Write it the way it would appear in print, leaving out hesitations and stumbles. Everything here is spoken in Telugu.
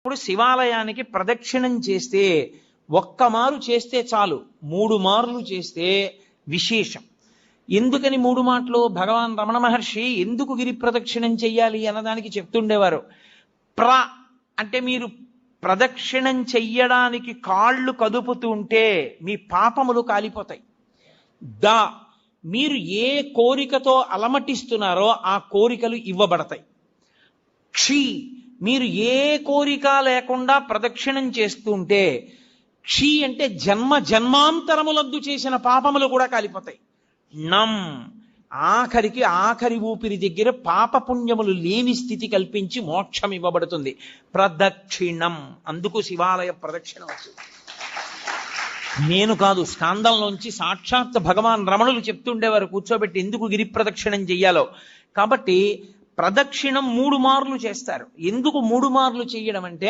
ఇప్పుడు శివాలయానికి ప్రదక్షిణం చేస్తే ఒక్క మారు చేస్తే చాలు, 3 మార్లు చేస్తే విశేషం. ఎందుకని 3 మాటలు? భగవాన్ రమణ మహర్షి ఎందుకు గిరి ప్రదక్షిణం చెయ్యాలి అన్నదానికి చెప్తుండేవారు. అంటే మీరు ప్రదక్షిణం చెయ్యడానికి కాళ్ళు కదుపుతుంటే మీ పాపములు కాలిపోతాయి. మీరు ఏ కోరికతో అలమటిస్తున్నారో ఆ కోరికలు ఇవ్వబడతాయి. మీరు ఏ కోరిక లేకుండా ప్రదక్షిణం చేస్తుంటే అంటే జన్మ జన్మాంతరములందు చేసిన పాపములు కూడా కాలిపోతాయి. ఆఖరి ఊపిరి దగ్గర పాపపుణ్యములు లేని స్థితి కల్పించి మోక్షం ఇవ్వబడుతుంది. ప్రదక్షిణం, అందుకు శివాలయ ప్రదక్షిణం వచ్చింది. నేను కాదు, స్కాందంలోంచి సాక్షాత్ భగవాన్ రమణులు చెప్తుండేవారు కూర్చోబెట్టి ఎందుకు గిరి ప్రదక్షిణం చెయ్యాలో. కాబట్టి ప్రదక్షిణం 3 మార్లు చేస్తారు. ఎందుకు 3 మార్లు చేయడం అంటే